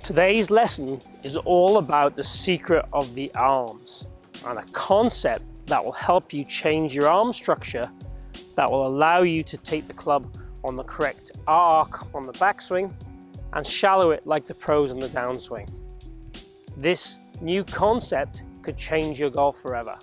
Today's lesson is all about the secret of the arms and a concept that will help you change your arm structure that will allow you to take the club on the correct arc on the backswing and shallow it like the pros on the downswing. This new concept could change your golf forever.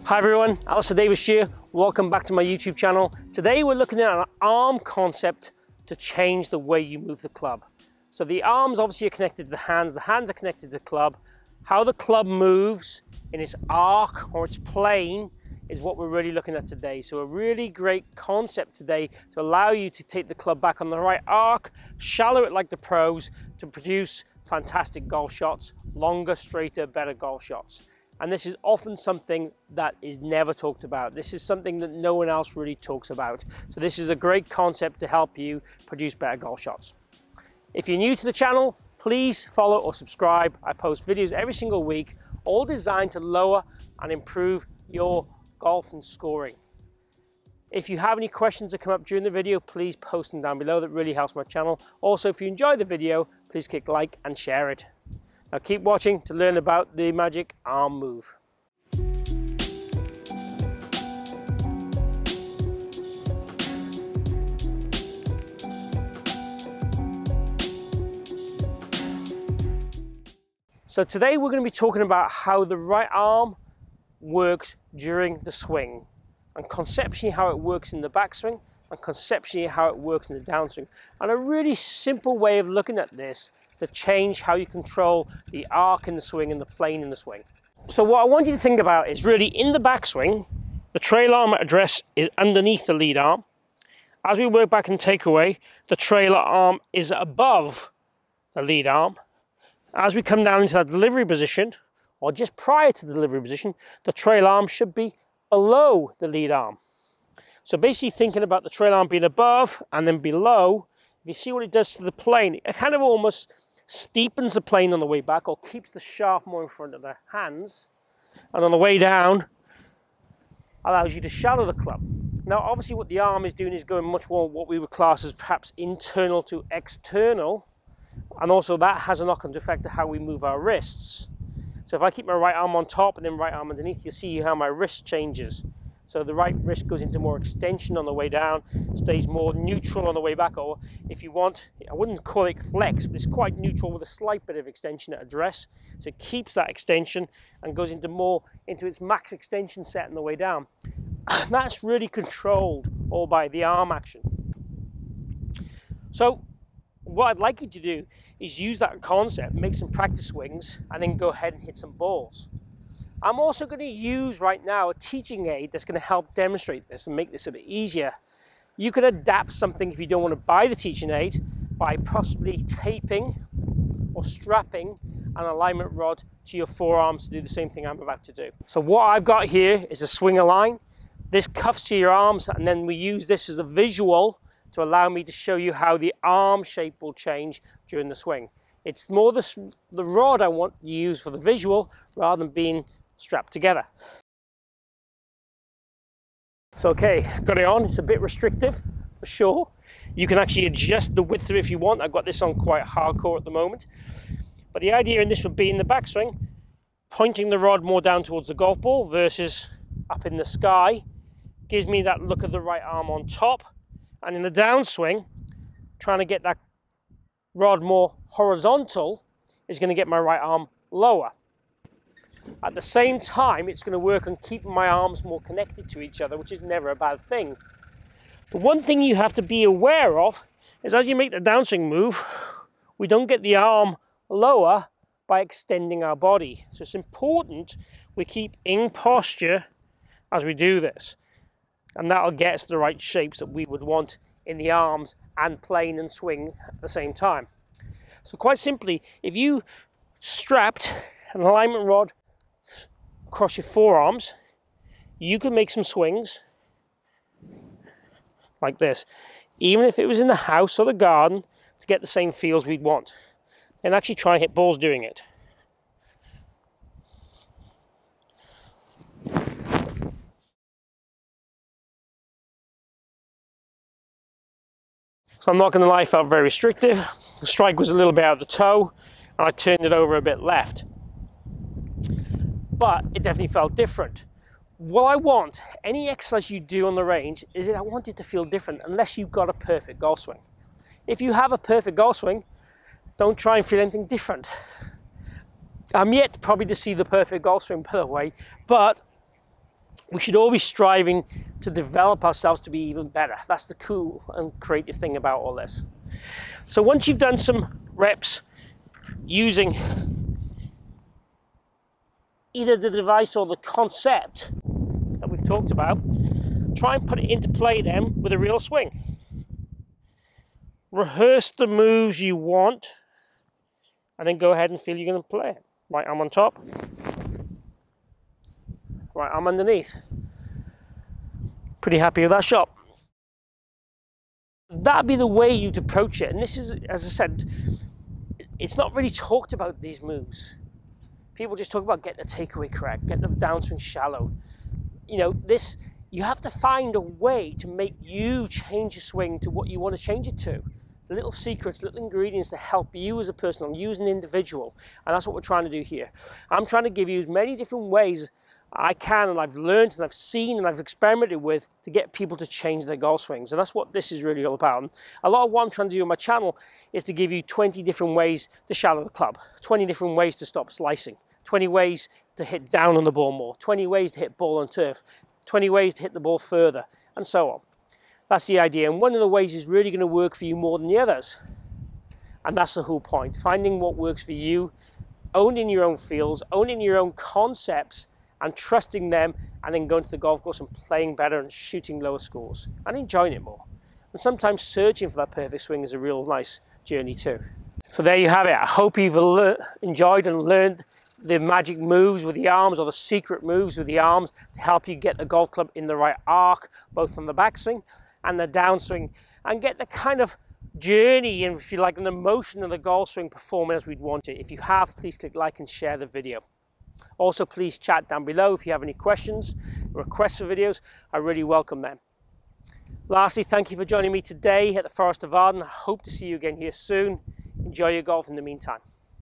Hi everyone, Alistair Davies here. Welcome back to my YouTube channel. Today we're looking at an arm concept to change the way you move the club. So the arms obviously are connected to the hands are connected to the club. How the club moves in its arc or its plane is what we're really looking at today. So a really great concept today to allow you to take the club back on the right arc, shallow it like the pros to produce fantastic golf shots, longer, straighter, better golf shots. And this is often something that is never talked about. This is something that no one else really talks about. So this is a great concept to help you produce better golf shots. If you're new to the channel, please follow or subscribe. I post videos every single week, all designed to lower and improve your golf and scoring. If you have any questions that come up during the video, please post them down below. That really helps my channel. Also, if you enjoy the video, please click like and share it. Now keep watching to learn about the magic arm move. So today we're going to be talking about how the right arm works during the swing, and conceptually how it works in the backswing, and conceptually how it works in the downswing, and a really simple way of looking at this to change how you control the arc in the swing and the plane in the swing. So what I want you to think about is really in the backswing, the trail arm address is underneath the lead arm. As we work back and take away, the trailer arm is above the lead arm. As we come down into that delivery position, or just prior to the delivery position, the trail arm should be below the lead arm. So basically thinking about the trail arm being above and then below, if you see what it does to the plane, it kind of almost steepens the plane on the way back or keeps the shaft more in front of the hands, and on the way down allows you to shallow the club. Now obviously what the arm is doing is going much more what we would class as perhaps internal to external, and also that has a knock-on effect to how we move our wrists. So if I keep my right arm on top and then right arm underneath, you'll see how my wrist changes. So the right wrist goes into more extension on the way down, stays more neutral on the way back, or if you want, I wouldn't call it flex, but it's quite neutral with a slight bit of extension at address. So it keeps that extension and goes into its max extension set on the way down. And that's really controlled all by the arm action. So what I'd like you to do is use that concept, make some practice swings, and then go ahead and hit some balls. I'm also going to use right now a teaching aid that's going to help demonstrate this and make this a bit easier. You can adapt something if you don't want to buy the teaching aid by possibly taping or strapping an alignment rod to your forearms to do the same thing I'm about to do. So what I've got here is a swinger line. This cuffs to your arms, and then we use this as a visual to allow me to show you how the arm shape will change during the swing. It's more the rod I want you to use for the visual rather than being strapped together. So okay, got it on. It's a bit restrictive for sure. You can actually adjust the width if you want. I've got this on quite hardcore at the moment. But the idea in this would be in the backswing, pointing the rod more down towards the golf ball versus up in the sky gives me that look of the right arm on top. And in the downswing, trying to get that rod more horizontal is going to get my right arm lower. At the same time, it's going to work on keeping my arms more connected to each other, which is never a bad thing. The one thing you have to be aware of is as you make the downswing move, we don't get the arm lower by extending our body. So it's important we keep in posture as we do this. And that'll get us the right shapes that we would want in the arms and plane and swing at the same time. So quite simply, if you strapped an alignment rod across your forearms, you can make some swings like this, even if it was in the house or the garden, to get the same feels we'd want. And actually try and hit balls doing it. So I'm not going to lie, I felt very restrictive. The strike was a little bit out of the toe. and I turned it over a bit left. But it definitely felt different. What I want, any exercise you do on the range, is that I want it to feel different unless you've got a perfect golf swing. If you have a perfect golf swing, don't try and feel anything different. I'm yet probably to see the perfect golf swing, by the way, but we should all be striving to develop ourselves to be even better. That's the cool and creative thing about all this. So once you've done some reps using either the device or the concept that we've talked about, try and put it into play then with a real swing. Rehearse the moves you want, and then go ahead and feel you're going to play it. Right arm on top, right arm underneath. Pretty happy with that shot. That'd be the way you'd approach it. And this is, as I said, it's not really talked about, these moves. People just talk about getting the takeaway correct, getting the downswing shallow. You know, this, you have to find a way to make you change your swing to what you want to change it to. The little secrets, little ingredients to help you as a person, you as an individual. And that's what we're trying to do here. I'm trying to give you as many different ways I can, and I've learned and I've seen and I've experimented with to get people to change their golf swings. And that's what this is really all about. And a lot of what I'm trying to do on my channel is to give you 20 different ways to shallow the club, 20 different ways to stop slicing, 20 ways to hit down on the ball more, 20 ways to hit ball on turf, 20 ways to hit the ball further, and so on. That's the idea. And one of the ways is really going to work for you more than the others. And that's the whole point. Finding what works for you, owning your own feels, owning your own concepts, and trusting them, and then going to the golf course and playing better and shooting lower scores and enjoying it more. And sometimes searching for that perfect swing is a real nice journey too. So there you have it. I hope you've enjoyed and learned the magic moves with the arms, or the secret moves with the arms, to help you get the golf club in the right arc, both from the backswing and the downswing, and get the kind of journey, and if you like, an emotion of the golf swing performing as we'd want it. If you have, please click like and share the video. Also, please chat down below if you have any questions, requests for videos. I really welcome them. Lastly, thank you for joining me today at the Forest of Arden. I hope to see you again here soon. Enjoy your golf in the meantime.